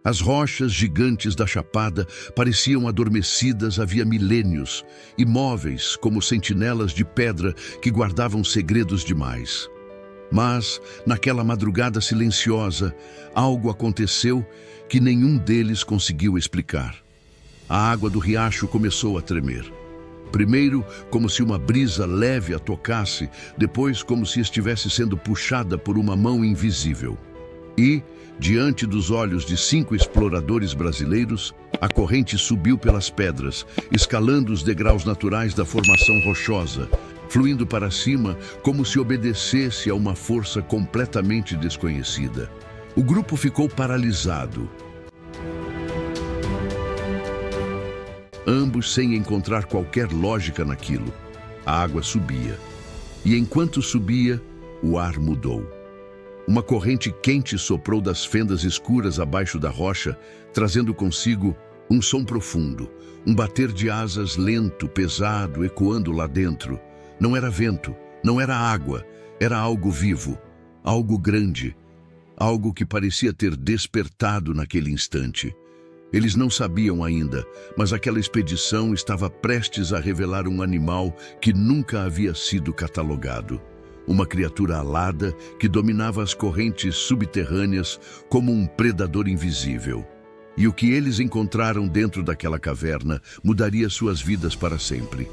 As rochas gigantes da chapada pareciam adormecidas havia milênios, imóveis como sentinelas de pedra que guardavam segredos demais. Mas, naquela madrugada silenciosa, algo aconteceu que nenhum deles conseguiu explicar. A água do riacho começou a tremer. Primeiro, como se uma brisa leve a tocasse, depois como se estivesse sendo puxada por uma mão invisível. E, diante dos olhos de 5 exploradores brasileiros, a corrente subiu pelas pedras, escalando os degraus naturais da formação rochosa, fluindo para cima como se obedecesse a uma força completamente desconhecida. O grupo ficou paralisado, ambos sem encontrar qualquer lógica naquilo. A água subia, e enquanto subia, o ar mudou. Uma corrente quente soprou das fendas escuras abaixo da rocha, trazendo consigo um som profundo, um bater de asas lento, pesado, ecoando lá dentro. Não era vento, não era água, era algo vivo, algo grande, algo que parecia ter despertado naquele instante. Eles não sabiam ainda, mas aquela expedição estava prestes a revelar um animal que nunca havia sido catalogado. Uma criatura alada que dominava as correntes subterrâneas como um predador invisível. E o que eles encontraram dentro daquela caverna mudaria suas vidas para sempre.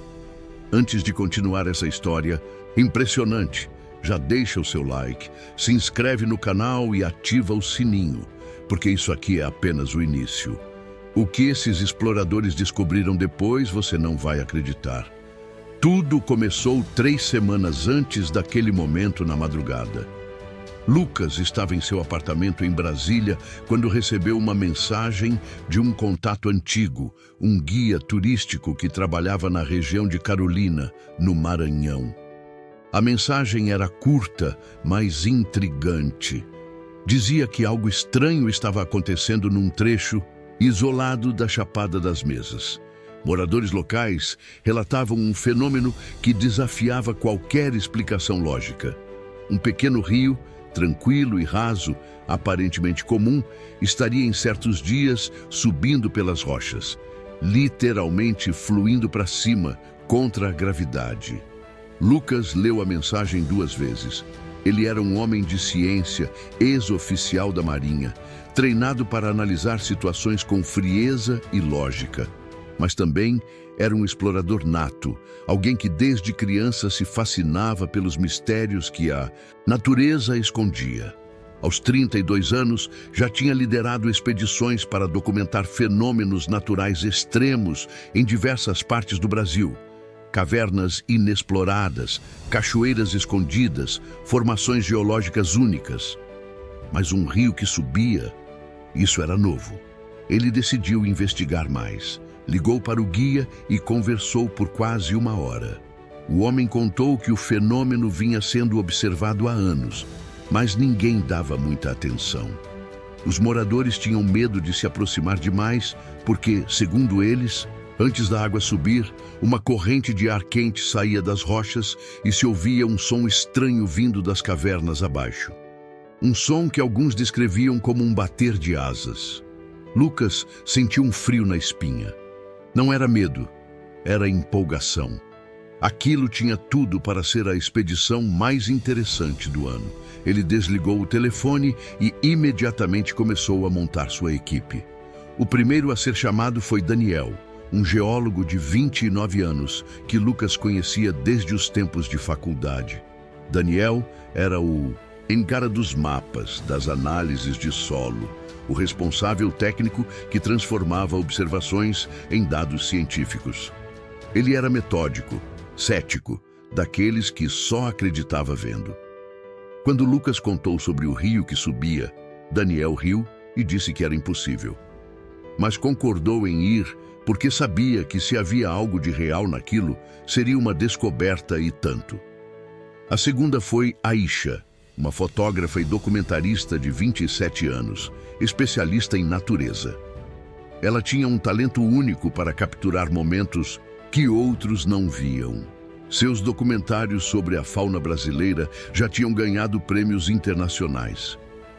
Antes de continuar essa história impressionante, já deixa o seu like, se inscreve no canal e ativa o sininho, porque isso aqui é apenas o início. O que esses exploradores descobriram depois você não vai acreditar. Tudo começou 3 semanas antes daquele momento na madrugada. Lucas estava em seu apartamento em Brasília quando recebeu uma mensagem de um contato antigo, um guia turístico que trabalhava na região de Carolina, no Maranhão. A mensagem era curta, mas intrigante. Dizia que algo estranho estava acontecendo num trecho isolado da Chapada das Mesas. Moradores locais relatavam um fenômeno que desafiava qualquer explicação lógica. Um pequeno rio, tranquilo e raso, aparentemente comum, estaria em certos dias subindo pelas rochas, literalmente fluindo para cima, contra a gravidade. Lucas leu a mensagem 2 vezes. Ele era um homem de ciência, ex-oficial da Marinha, treinado para analisar situações com frieza e lógica. Mas também era um explorador nato, alguém que desde criança se fascinava pelos mistérios que a natureza escondia. Aos 32 anos, já tinha liderado expedições para documentar fenômenos naturais extremos em diversas partes do Brasil. Cavernas inexploradas, cachoeiras escondidas, formações geológicas únicas. Mas um rio que subia, isso era novo. Ele decidiu investigar mais. Ligou para o guia e conversou por quase 1 hora. O homem contou que o fenômeno vinha sendo observado há anos, mas ninguém dava muita atenção. Os moradores tinham medo de se aproximar demais porque, segundo eles, antes da água subir, uma corrente de ar quente saía das rochas e se ouvia um som estranho vindo das cavernas abaixo. Um som que alguns descreviam como um bater de asas. Lucas sentiu um frio na espinha. Não era medo, era empolgação. Aquilo tinha tudo para ser a expedição mais interessante do ano. Ele desligou o telefone e imediatamente começou a montar sua equipe. O primeiro a ser chamado foi Daniel, um geólogo de 29 anos, que Lucas conhecia desde os tempos de faculdade. Daniel era o encara dos mapas, das análises de solo, o responsável técnico que transformava observações em dados científicos. Ele era metódico, cético, daqueles que só acreditava vendo. Quando Lucas contou sobre o rio que subia, Daniel riu e disse que era impossível. Mas concordou em ir porque sabia que se havia algo de real naquilo, seria uma descoberta e tanto. A segunda foi Aisha, uma fotógrafa e documentarista de 27 anos, especialista em natureza. Ela tinha um talento único para capturar momentos que outros não viam. Seus documentários sobre a fauna brasileira já tinham ganhado prêmios internacionais.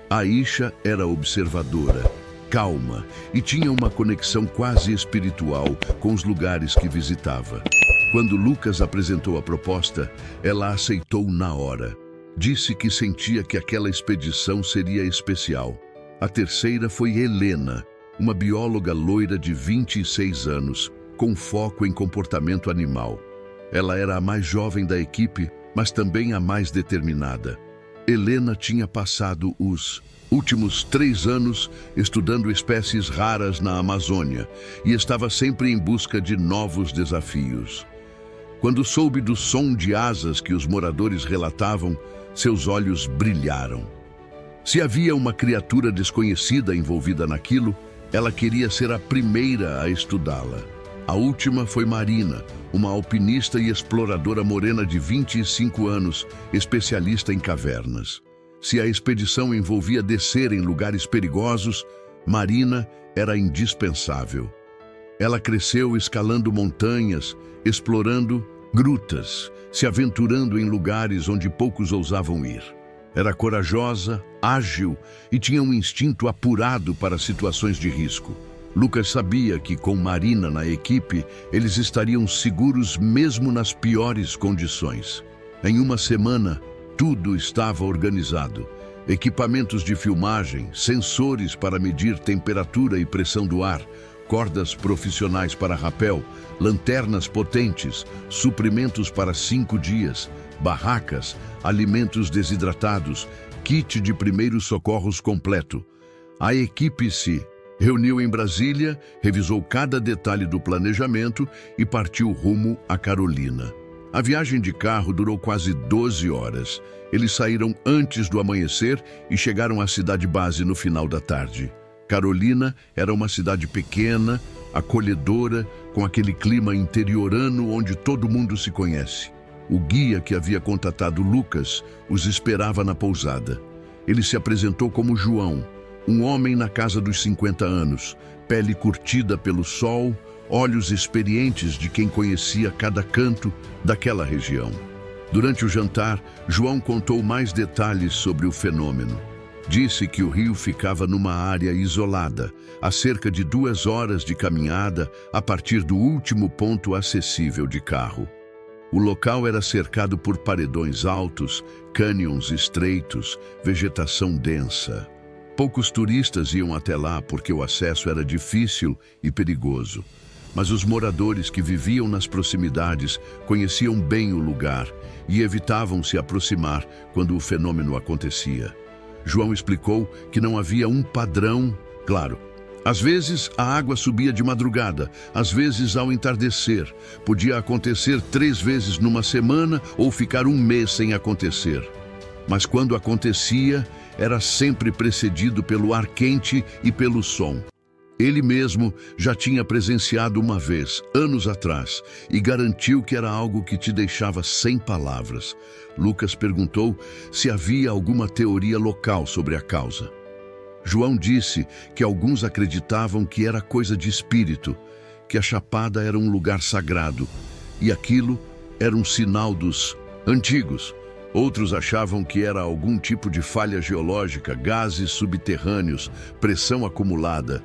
Aisha era observadora, calma e tinha uma conexão quase espiritual com os lugares que visitava. Quando Lucas apresentou a proposta, ela aceitou na hora. Disse que sentia que aquela expedição seria especial. A terceira foi Helena, uma bióloga loira de 26 anos, com foco em comportamento animal. Ela era a mais jovem da equipe, mas também a mais determinada. Helena tinha passado os últimos 3 anos estudando espécies raras na Amazônia e estava sempre em busca de novos desafios. Quando soube do som de asas que os moradores relatavam, seus olhos brilharam. Se havia uma criatura desconhecida envolvida naquilo, ela queria ser a primeira a estudá-la. A última foi Marina, uma alpinista e exploradora morena de 25 anos, especialista em cavernas. Se a expedição envolvia descer em lugares perigosos, Marina era indispensável. Ela cresceu escalando montanhas, explorando grutas, se aventurando em lugares onde poucos ousavam ir. Era corajosa, ágil e tinha um instinto apurado para situações de risco. Lucas sabia que com Marina na equipe, eles estariam seguros mesmo nas piores condições. Em uma semana, tudo estava organizado. Equipamentos de filmagem, sensores para medir temperatura e pressão do ar, cordas profissionais para rapel, lanternas potentes, suprimentos para 5 dias, barracas, alimentos desidratados, kit de primeiros socorros completo. A equipe se reuniu em Brasília, revisou cada detalhe do planejamento e partiu rumo a Carolina. A viagem de carro durou quase 12 horas. Eles saíram antes do amanhecer e chegaram à cidade base no final da tarde. Carolina era uma cidade pequena, acolhedora, com aquele clima interiorano onde todo mundo se conhece. O guia que havia contatado Lucas os esperava na pousada. Ele se apresentou como João, um homem na casa dos 50 anos, pele curtida pelo sol, olhos experientes de quem conhecia cada canto daquela região. Durante o jantar, João contou mais detalhes sobre o fenômeno. Disse que o rio ficava numa área isolada, a cerca de 2 horas de caminhada a partir do último ponto acessível de carro. O local era cercado por paredões altos, cânions estreitos, vegetação densa. Poucos turistas iam até lá porque o acesso era difícil e perigoso. Mas os moradores que viviam nas proximidades conheciam bem o lugar e evitavam se aproximar quando o fenômeno acontecia. João explicou que não havia um padrão claro. Às vezes, a água subia de madrugada, às vezes ao entardecer. Podia acontecer 3 vezes numa semana ou ficar 1 mês sem acontecer. Mas quando acontecia, era sempre precedido pelo ar quente e pelo som. Ele mesmo já tinha presenciado uma vez, anos atrás, e garantiu que era algo que te deixava sem palavras. Lucas perguntou se havia alguma teoria local sobre a causa. João disse que alguns acreditavam que era coisa de espírito, que a Chapada era um lugar sagrado, e aquilo era um sinal dos antigos. Outros achavam que era algum tipo de falha geológica, gases subterrâneos, pressão acumulada.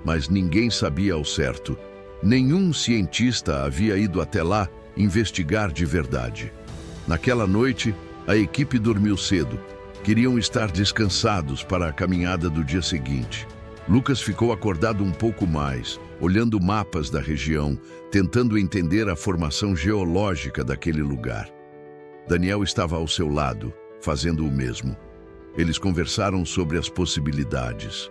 Mas ninguém sabia ao certo. Nenhum cientista havia ido até lá investigar de verdade. Naquela noite, a equipe dormiu cedo. Queriam estar descansados para a caminhada do dia seguinte. Lucas ficou acordado um pouco mais, olhando mapas da região, tentando entender a formação geológica daquele lugar. Daniel estava ao seu lado, fazendo o mesmo. Eles conversaram sobre as possibilidades.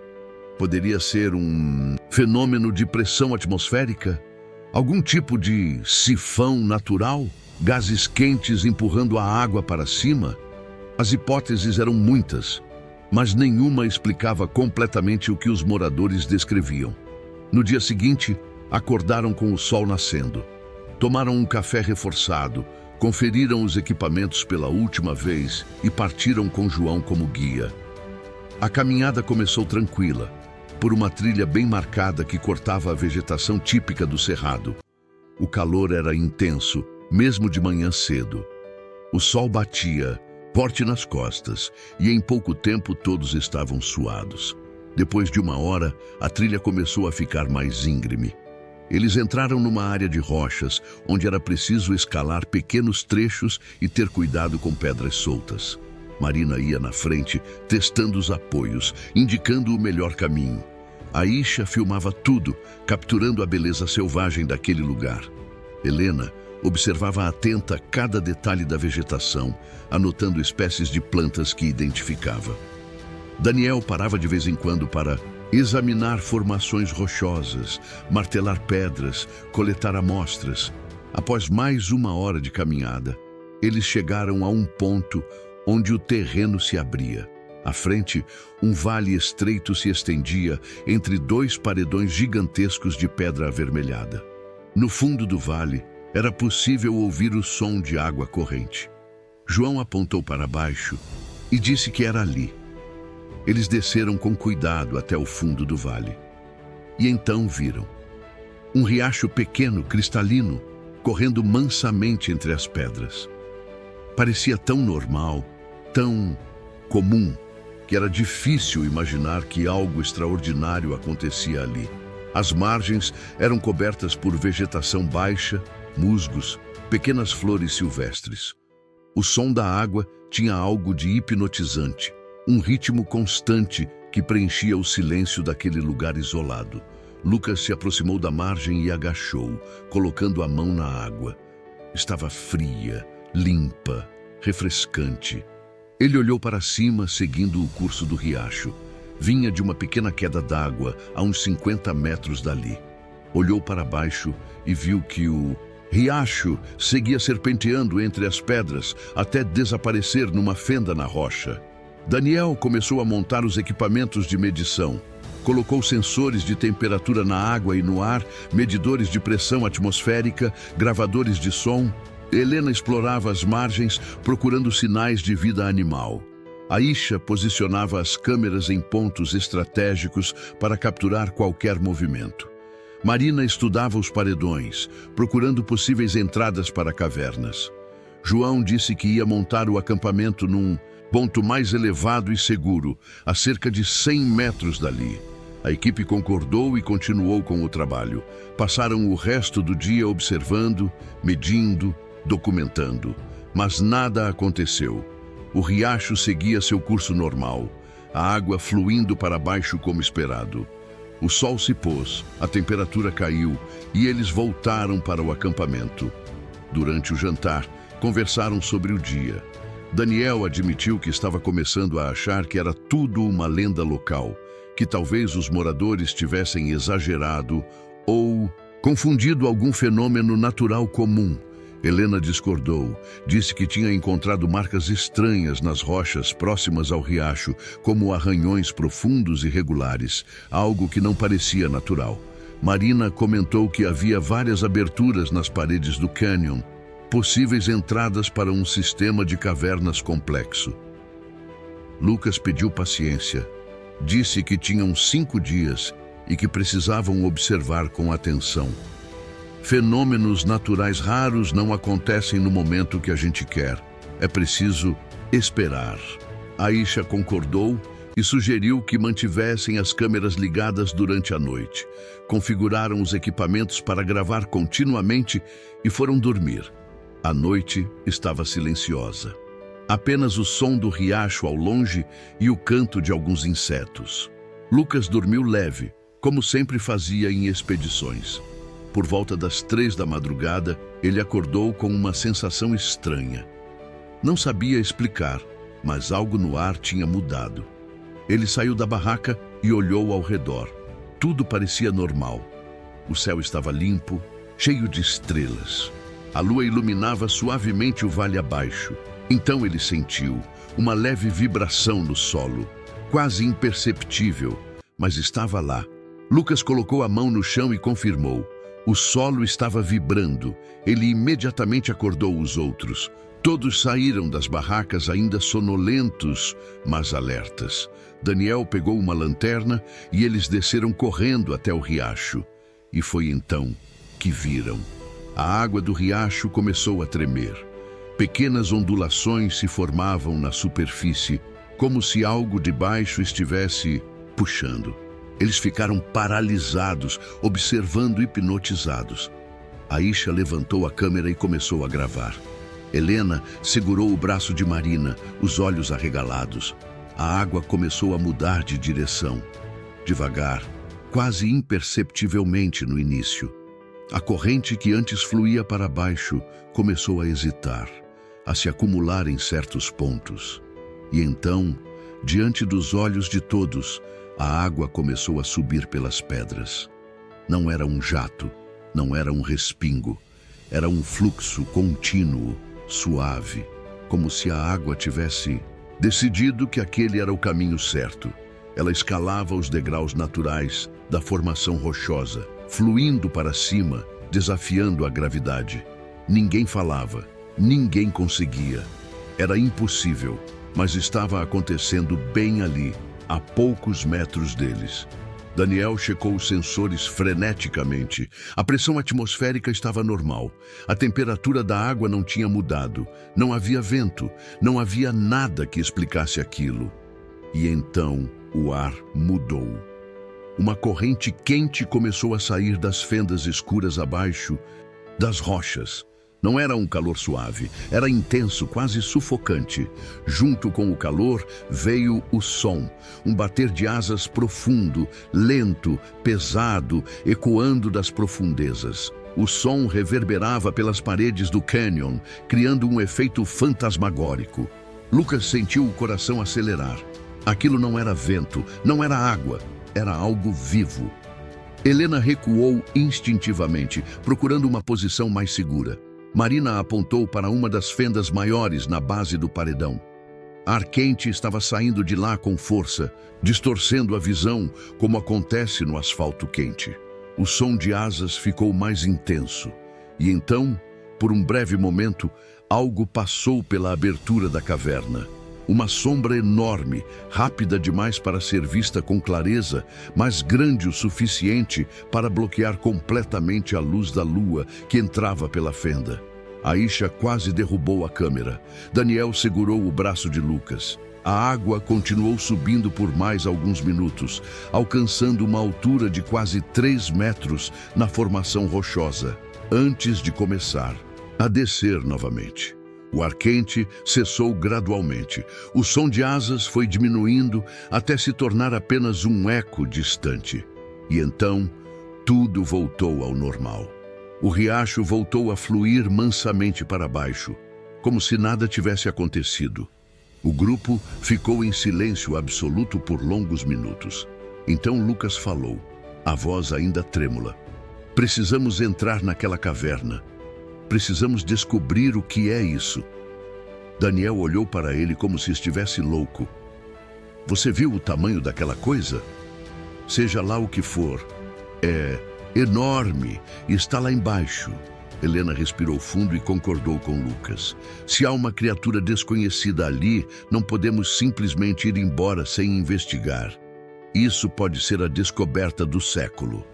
Poderia ser um fenômeno de pressão atmosférica? Algum tipo de sifão natural? Gases quentes empurrando a água para cima? As hipóteses eram muitas, mas nenhuma explicava completamente o que os moradores descreviam. No dia seguinte, acordaram com o sol nascendo. Tomaram um café reforçado, conferiram os equipamentos pela última vez e partiram com João como guia. A caminhada começou tranquila, por uma trilha bem marcada que cortava a vegetação típica do cerrado. O calor era intenso, mesmo de manhã cedo. O sol batia forte nas costas e em pouco tempo todos estavam suados. Depois de 1 hora, a trilha começou a ficar mais íngreme. Eles entraram numa área de rochas, onde era preciso escalar pequenos trechos e ter cuidado com pedras soltas. Marina ia na frente, testando os apoios, indicando o melhor caminho. Aisha filmava tudo, capturando a beleza selvagem daquele lugar. Helena observava atenta cada detalhe da vegetação, anotando espécies de plantas que identificava. Daniel parava de vez em quando para examinar formações rochosas, martelar pedras, coletar amostras. Após mais 1 hora de caminhada, eles chegaram a um ponto onde o terreno se abria. À frente, um vale estreito se estendia entre 2 paredões gigantescos de pedra avermelhada. No fundo do vale, era possível ouvir o som de água corrente. João apontou para baixo e disse que era ali. Eles desceram com cuidado até o fundo do vale. E então viram um riacho pequeno, cristalino, correndo mansamente entre as pedras. Parecia tão normal, tão comum, que era difícil imaginar que algo extraordinário acontecia ali. As margens eram cobertas por vegetação baixa, musgos, pequenas flores silvestres. O som da água tinha algo de hipnotizante, um ritmo constante que preenchia o silêncio daquele lugar isolado. Lucas se aproximou da margem e agachou, colocando a mão na água. Estava fria, limpa, refrescante. Ele olhou para cima, seguindo o curso do riacho. Vinha de uma pequena queda d'água a uns 50 metros dali. Olhou para baixo e viu que o riacho seguia serpenteando entre as pedras até desaparecer numa fenda na rocha. Daniel começou a montar os equipamentos de medição. Colocou sensores de temperatura na água e no ar, medidores de pressão atmosférica, gravadores de som. Helena explorava as margens, procurando sinais de vida animal. Aisha posicionava as câmeras em pontos estratégicos para capturar qualquer movimento. Marina estudava os paredões, procurando possíveis entradas para cavernas. João disse que ia montar o acampamento num ponto mais elevado e seguro, a cerca de 100 metros dali. A equipe concordou e continuou com o trabalho. Passaram o resto do dia observando, medindo, documentando. Mas nada aconteceu. O riacho seguia seu curso normal, a água fluindo para baixo como esperado. O sol se pôs, a temperatura caiu e eles voltaram para o acampamento. Durante o jantar, conversaram sobre o dia. Daniel admitiu que estava começando a achar que era tudo uma lenda local, que talvez os moradores tivessem exagerado ou confundido algum fenômeno natural comum. Helena discordou, disse que tinha encontrado marcas estranhas nas rochas próximas ao riacho, como arranhões profundos e regulares, algo que não parecia natural. Marina comentou que havia várias aberturas nas paredes do cânion, possíveis entradas para um sistema de cavernas complexo. Lucas pediu paciência. Disse que tinham 5 dias e que precisavam observar com atenção. Fenômenos naturais raros não acontecem no momento que a gente quer. É preciso esperar. Aisha concordou e sugeriu que mantivessem as câmeras ligadas durante a noite. Configuraram os equipamentos para gravar continuamente e foram dormir. A noite estava silenciosa. Apenas o som do riacho ao longe e o canto de alguns insetos. Lucas dormiu leve, como sempre fazia em expedições. Por volta das 3 da madrugada, ele acordou com uma sensação estranha. Não sabia explicar, mas algo no ar tinha mudado. Ele saiu da barraca e olhou ao redor. Tudo parecia normal. O céu estava limpo, cheio de estrelas. A lua iluminava suavemente o vale abaixo. Então ele sentiu uma leve vibração no solo, quase imperceptível, mas estava lá. Lucas colocou a mão no chão e confirmou. O solo estava vibrando. Ele imediatamente acordou os outros. Todos saíram das barracas ainda sonolentos, mas alertas. Daniel pegou uma lanterna e eles desceram correndo até o riacho. E foi então que viram. A água do riacho começou a tremer. Pequenas ondulações se formavam na superfície, como se algo de baixo estivesse puxando. Eles ficaram paralisados, observando hipnotizados. Aisha levantou a câmera e começou a gravar. Helena segurou o braço de Marina, os olhos arregalados. A água começou a mudar de direção. Devagar, quase imperceptivelmente no início. A corrente que antes fluía para baixo começou a hesitar, a se acumular em certos pontos. E então, diante dos olhos de todos, a água começou a subir pelas pedras. Não era um jato, não era um respingo, era um fluxo contínuo, suave, como se a água tivesse decidido que aquele era o caminho certo. Ela escalava os degraus naturais da formação rochosa, fluindo para cima, desafiando a gravidade. Ninguém falava, ninguém conseguia. Era impossível, mas estava acontecendo bem ali, a poucos metros deles. Daniel checou os sensores freneticamente. A pressão atmosférica estava normal. A temperatura da água não tinha mudado. Não havia vento. Não havia nada que explicasse aquilo. E então o ar mudou. Uma corrente quente começou a sair das fendas escuras abaixo das rochas. Não era um calor suave, era intenso, quase sufocante. Junto com o calor veio o som, um bater de asas profundo, lento, pesado, ecoando das profundezas. O som reverberava pelas paredes do cânion, criando um efeito fantasmagórico. Lucas sentiu o coração acelerar. Aquilo não era vento, não era água, era algo vivo. Helena recuou instintivamente, procurando uma posição mais segura. Marina apontou para uma das fendas maiores na base do paredão. Ar quente estava saindo de lá com força, distorcendo a visão, como acontece no asfalto quente. O som de asas ficou mais intenso. E então, por um breve momento, algo passou pela abertura da caverna. Uma sombra enorme, rápida demais para ser vista com clareza, mas grande o suficiente para bloquear completamente a luz da lua que entrava pela fenda. Aisha quase derrubou a câmera. Daniel segurou o braço de Lucas. A água continuou subindo por mais alguns minutos, alcançando uma altura de quase 3 metros na formação rochosa, antes de começar a descer novamente. O ar quente cessou gradualmente. O som de asas foi diminuindo até se tornar apenas um eco distante. E então, tudo voltou ao normal. O riacho voltou a fluir mansamente para baixo, como se nada tivesse acontecido. O grupo ficou em silêncio absoluto por longos minutos. Então Lucas falou, a voz ainda trêmula. Precisamos entrar naquela caverna. Precisamos descobrir o que é isso. Daniel olhou para ele como se estivesse louco. Você viu o tamanho daquela coisa? Seja lá o que for, é enorme e está lá embaixo. Helena respirou fundo e concordou com Lucas. Se há uma criatura desconhecida ali, não podemos simplesmente ir embora sem investigar. Isso pode ser a descoberta do século.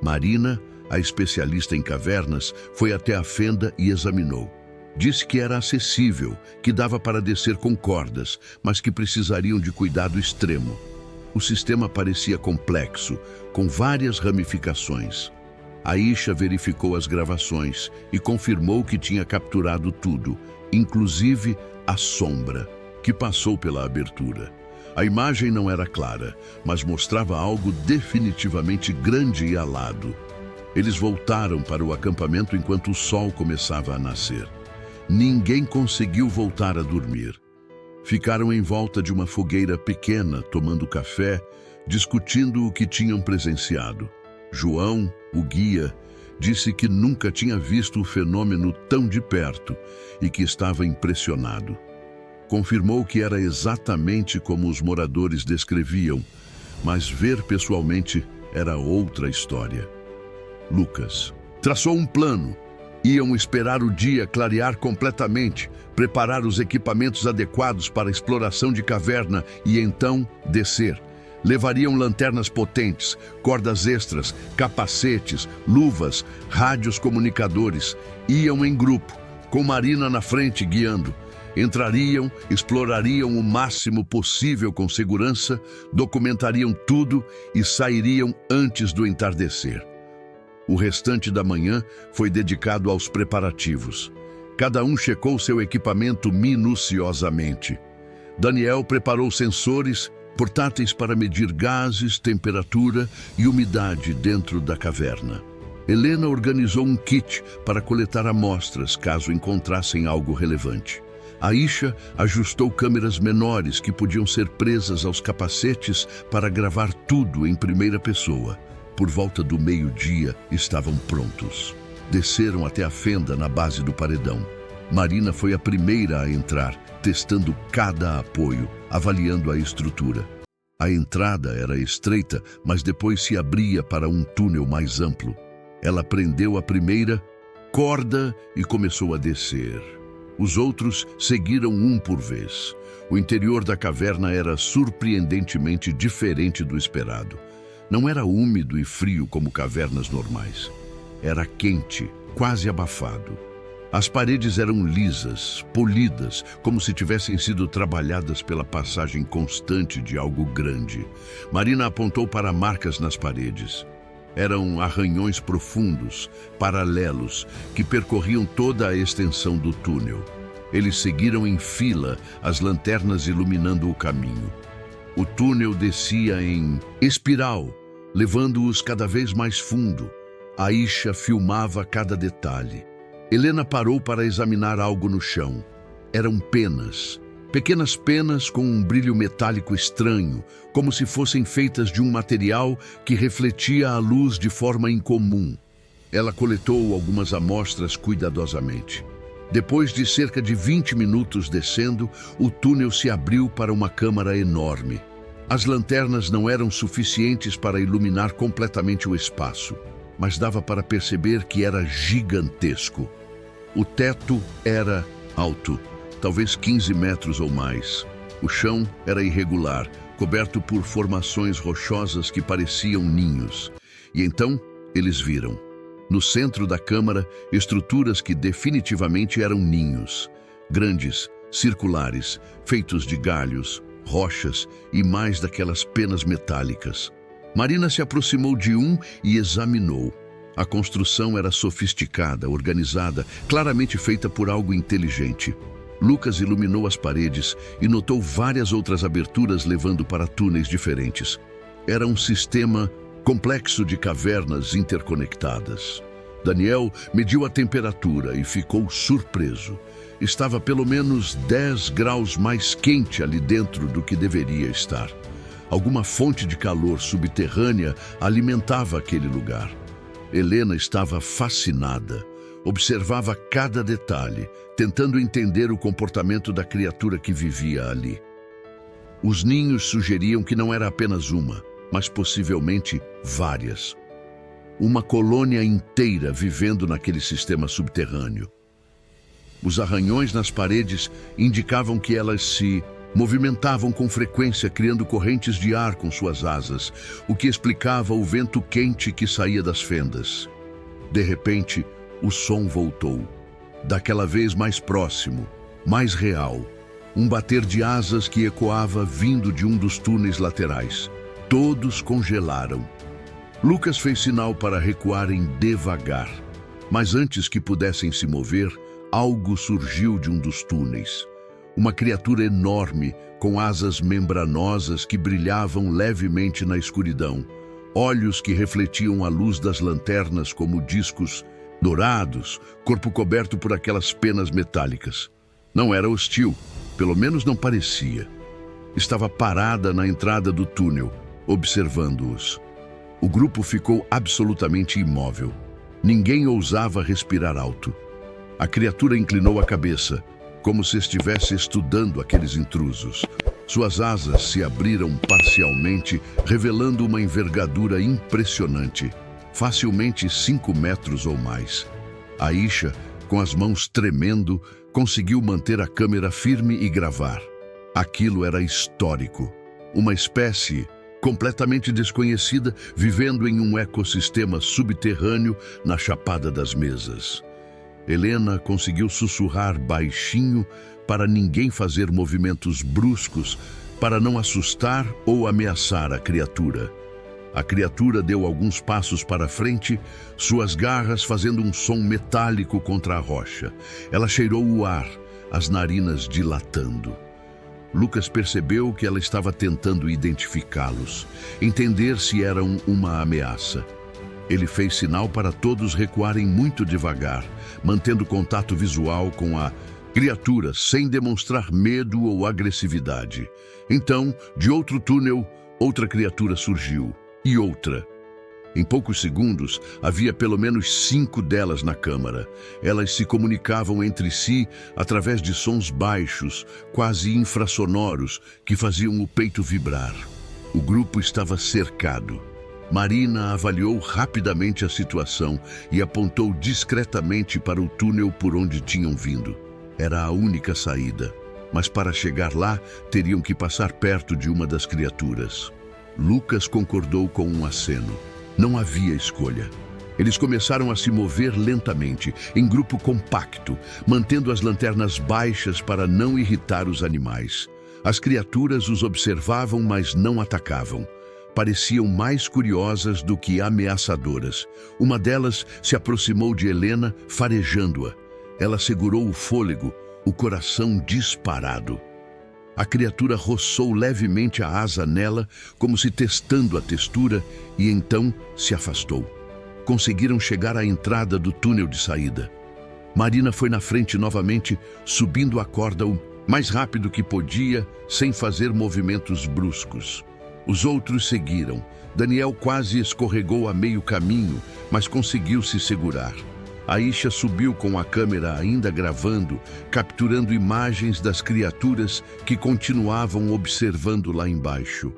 Marina, a especialista em cavernas, foi até a fenda e examinou. Disse que era acessível, que dava para descer com cordas, mas que precisariam de cuidado extremo. O sistema parecia complexo, com várias ramificações. Aisha verificou as gravações e confirmou que tinha capturado tudo, inclusive a sombra, que passou pela abertura. A imagem não era clara, mas mostrava algo definitivamente grande e alado. Eles voltaram para o acampamento enquanto o sol começava a nascer. Ninguém conseguiu voltar a dormir. Ficaram em volta de uma fogueira pequena, tomando café, discutindo o que tinham presenciado. João, o guia, disse que nunca tinha visto o fenômeno tão de perto e que estava impressionado. Confirmou que era exatamente como os moradores descreviam, mas ver pessoalmente era outra história. Lucas traçou um plano. Iam esperar o dia clarear completamente, preparar os equipamentos adequados para a exploração de caverna e então descer. Levariam lanternas potentes, cordas extras, capacetes, luvas, rádios comunicadores. Iam em grupo, com Marina na frente guiando. Entrariam, explorariam o máximo possível com segurança, documentariam tudo e sairiam antes do entardecer. O restante da manhã foi dedicado aos preparativos. Cada um checou seu equipamento minuciosamente. Daniel preparou sensores portáteis para medir gases, temperatura e umidade dentro da caverna. Helena organizou um kit para coletar amostras caso encontrassem algo relevante. Aisha ajustou câmeras menores que podiam ser presas aos capacetes para gravar tudo em primeira pessoa. Por volta do meio-dia, estavam prontos. Desceram até a fenda na base do paredão. Marina foi a primeira a entrar, testando cada apoio, avaliando a estrutura. A entrada era estreita, mas depois se abria para um túnel mais amplo. Ela prendeu a primeira corda e começou a descer. Os outros seguiram um por vez. O interior da caverna era surpreendentemente diferente do esperado. Não era úmido e frio como cavernas normais. Era quente, quase abafado. As paredes eram lisas, polidas, como se tivessem sido trabalhadas pela passagem constante de algo grande. Marina apontou para marcas nas paredes. Eram arranhões profundos, paralelos, que percorriam toda a extensão do túnel. Eles seguiram em fila, as lanternas iluminando o caminho. O túnel descia em espiral, levando-os cada vez mais fundo. Aisha filmava cada detalhe. Helena parou para examinar algo no chão. Eram penas. Pequenas penas com um brilho metálico estranho, como se fossem feitas de um material que refletia a luz de forma incomum. Ela coletou algumas amostras cuidadosamente. Depois de cerca de 20 minutos descendo, o túnel se abriu para uma câmara enorme. As lanternas não eram suficientes para iluminar completamente o espaço, mas dava para perceber que era gigantesco. O teto era alto, talvez 15 metros ou mais. O chão era irregular, coberto por formações rochosas que pareciam ninhos. E então eles viram, no centro da câmara, estruturas que definitivamente eram ninhos. Grandes, circulares, feitos de galhos, rochas e mais daquelas penas metálicas. Marina se aproximou de um e examinou. A construção era sofisticada, organizada, claramente feita por algo inteligente. Lucas iluminou as paredes e notou várias outras aberturas levando para túneis diferentes. Era um sistema complexo de cavernas interconectadas. Daniel mediu a temperatura e ficou surpreso. Estava pelo menos 10 graus mais quente ali dentro do que deveria estar. Alguma fonte de calor subterrânea alimentava aquele lugar. Helena estava fascinada. Observava cada detalhe, tentando entender o comportamento da criatura que vivia ali. Os ninhos sugeriam que não era apenas uma, mas possivelmente várias. Uma colônia inteira vivendo naquele sistema subterrâneo. Os arranhões nas paredes indicavam que elas se movimentavam com frequência, criando correntes de ar com suas asas, o que explicava o vento quente que saía das fendas. De repente, o som voltou, daquela vez mais próximo, mais real. Um bater de asas que ecoava vindo de um dos túneis laterais. Todos congelaram. Lucas fez sinal para recuarem devagar, mas antes que pudessem se mover, algo surgiu de um dos túneis. Uma criatura enorme, com asas membranosas que brilhavam levemente na escuridão, olhos que refletiam a luz das lanternas como discos dourados, corpo coberto por aquelas penas metálicas. Não era hostil, pelo menos não parecia. Estava parada na entrada do túnel, observando-os. O grupo ficou absolutamente imóvel. Ninguém ousava respirar alto. A criatura inclinou a cabeça, como se estivesse estudando aqueles intrusos. Suas asas se abriram parcialmente, revelando uma envergadura impressionante, facilmente 5 metros ou mais. Aisha, com as mãos tremendo, conseguiu manter a câmera firme e gravar. Aquilo era histórico. Uma espécie completamente desconhecida, vivendo em um ecossistema subterrâneo na Chapada das Mesas. Helena conseguiu sussurrar baixinho para ninguém fazer movimentos bruscos, para não assustar ou ameaçar a criatura. A criatura deu alguns passos para frente, suas garras fazendo um som metálico contra a rocha. Ela cheirou o ar, as narinas dilatando. Lucas percebeu que ela estava tentando identificá-los, entender se eram uma ameaça. Ele fez sinal para todos recuarem muito devagar, mantendo contato visual com a criatura sem demonstrar medo ou agressividade. Então, de outro túnel, outra criatura surgiu. E outra. Em poucos segundos, havia pelo menos 5 delas na câmara. Elas se comunicavam entre si através de sons baixos, quase infrassonoros, que faziam o peito vibrar. O grupo estava cercado. Marina avaliou rapidamente a situação e apontou discretamente para o túnel por onde tinham vindo. Era a única saída, mas para chegar lá, teriam que passar perto de uma das criaturas. Lucas concordou com um aceno. Não havia escolha. Eles começaram a se mover lentamente, em grupo compacto, mantendo as lanternas baixas para não irritar os animais. As criaturas os observavam, mas não atacavam. Pareciam mais curiosas do que ameaçadoras. Uma delas se aproximou de Helena, farejando-a. Ela segurou o fôlego, o coração disparado. A criatura roçou levemente a asa nela, como se testando a textura, e então se afastou. Conseguiram chegar à entrada do túnel de saída. Marina foi na frente novamente, subindo a corda o mais rápido que podia, sem fazer movimentos bruscos. Os outros seguiram. Daniel quase escorregou a meio caminho, mas conseguiu se segurar. Aisha subiu com a câmera ainda gravando, capturando imagens das criaturas que continuavam observando lá embaixo.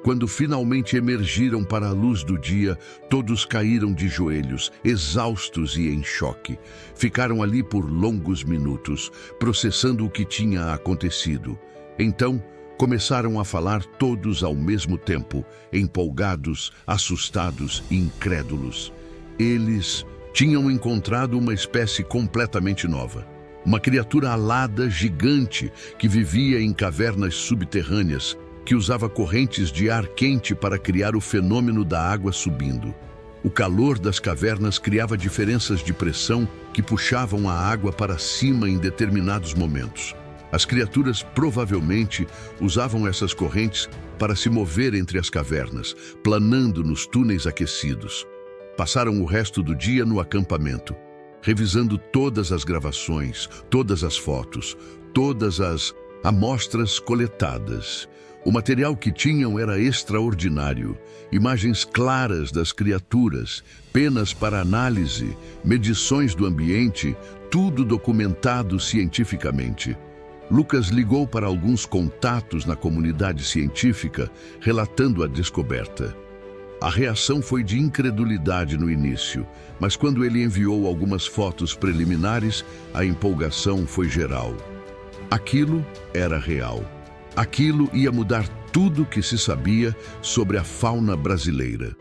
Quando finalmente emergiram para a luz do dia, todos caíram de joelhos, exaustos e em choque. Ficaram ali por longos minutos, processando o que tinha acontecido. Então, começaram a falar todos ao mesmo tempo, empolgados, assustados e incrédulos. Eles tinham encontrado uma espécie completamente nova. Uma criatura alada gigante que vivia em cavernas subterrâneas, que usava correntes de ar quente para criar o fenômeno da água subindo. O calor das cavernas criava diferenças de pressão que puxavam a água para cima em determinados momentos. As criaturas provavelmente usavam essas correntes para se mover entre as cavernas, planando nos túneis aquecidos. Passaram o resto do dia no acampamento, revisando todas as gravações, todas as fotos, todas as amostras coletadas. O material que tinham era extraordinário. Imagens claras das criaturas, penas para análise, medições do ambiente, tudo documentado cientificamente. Lucas ligou para alguns contatos na comunidade científica, relatando a descoberta. A reação foi de incredulidade no início, mas quando ele enviou algumas fotos preliminares, a empolgação foi geral. Aquilo era real. Aquilo ia mudar tudo o que se sabia sobre a fauna brasileira.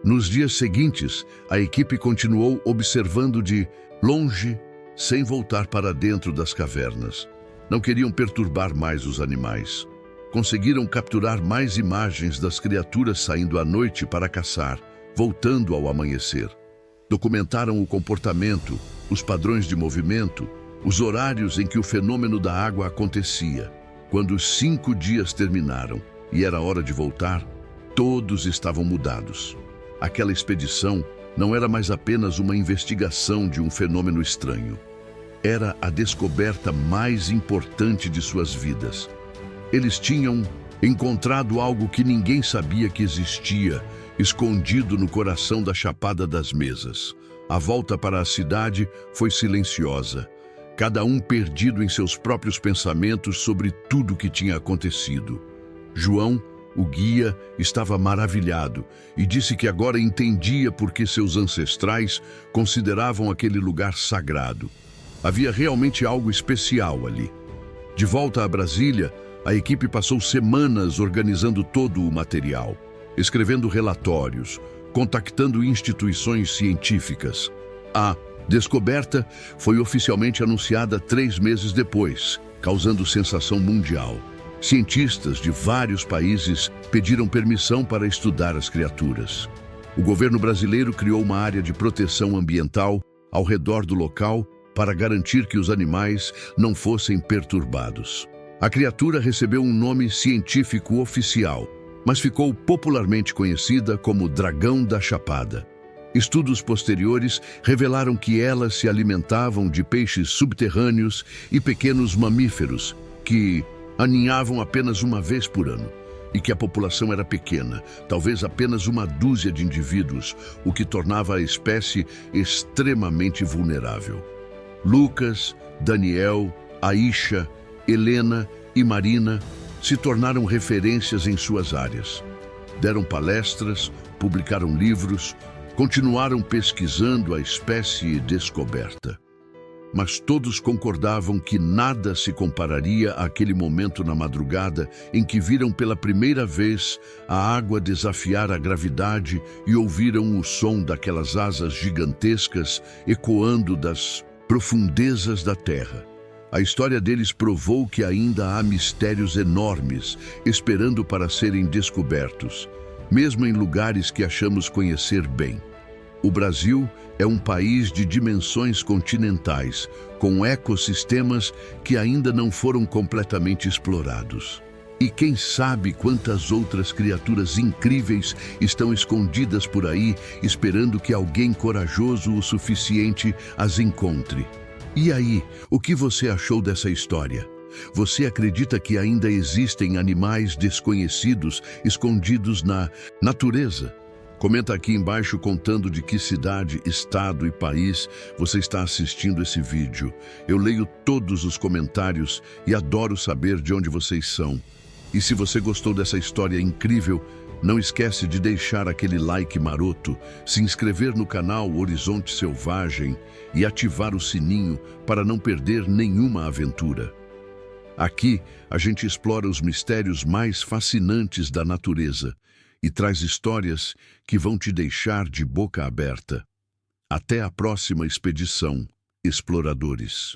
Nos dias seguintes, a equipe continuou observando de longe, sem voltar para dentro das cavernas. Não queriam perturbar mais os animais. Conseguiram capturar mais imagens das criaturas saindo à noite para caçar, voltando ao amanhecer. Documentaram o comportamento, os padrões de movimento, os horários em que o fenômeno da água acontecia. Quando os 5 dias terminaram e era hora de voltar, todos estavam mudados. Aquela expedição não era mais apenas uma investigação de um fenômeno estranho. Era a descoberta mais importante de suas vidas. Eles tinham encontrado algo que ninguém sabia que existia, escondido no coração da Chapada das Mesas. A volta para a cidade foi silenciosa, cada um perdido em seus próprios pensamentos sobre tudo o que tinha acontecido. João, o guia, estava maravilhado e disse que agora entendia por que seus ancestrais consideravam aquele lugar sagrado. Havia realmente algo especial ali. De volta a Brasília, a equipe passou semanas organizando todo o material, escrevendo relatórios, contactando instituições científicas. A Descoberta foi oficialmente anunciada 3 meses depois, causando sensação mundial. Cientistas de vários países pediram permissão para estudar as criaturas. O governo brasileiro criou uma área de proteção ambiental ao redor do local para garantir que os animais não fossem perturbados. A criatura recebeu um nome científico oficial, mas ficou popularmente conhecida como dragão da Chapada. Estudos posteriores revelaram que elas se alimentavam de peixes subterrâneos e pequenos mamíferos, que aninhavam apenas uma vez por ano, e que a população era pequena, talvez apenas uma dúzia de indivíduos, o que tornava a espécie extremamente vulnerável. Lucas, Daniel, Aisha, Helena e Marina se tornaram referências em suas áreas. Deram palestras, publicaram livros, continuaram pesquisando a espécie descoberta. Mas todos concordavam que nada se compararia àquele momento na madrugada em que viram pela primeira vez a água desafiar a gravidade e ouviram o som daquelas asas gigantescas ecoando das profundezas da terra. A história deles provou que ainda há mistérios enormes esperando para serem descobertos, mesmo em lugares que achamos conhecer bem. O Brasil é um país de dimensões continentais, com ecossistemas que ainda não foram completamente explorados. E quem sabe quantas outras criaturas incríveis estão escondidas por aí, esperando que alguém corajoso o suficiente as encontre. E aí, o que você achou dessa história? Você acredita que ainda existem animais desconhecidos escondidos na natureza? Comenta aqui embaixo contando de que cidade, estado e país você está assistindo esse vídeo. Eu leio todos os comentários e adoro saber de onde vocês são. E se você gostou dessa história incrível, não esquece de deixar aquele like maroto, se inscrever no canal Horizonte Selvagem e ativar o sininho para não perder nenhuma aventura. Aqui, a gente explora os mistérios mais fascinantes da natureza e traz histórias que vão te deixar de boca aberta. Até a próxima expedição, exploradores!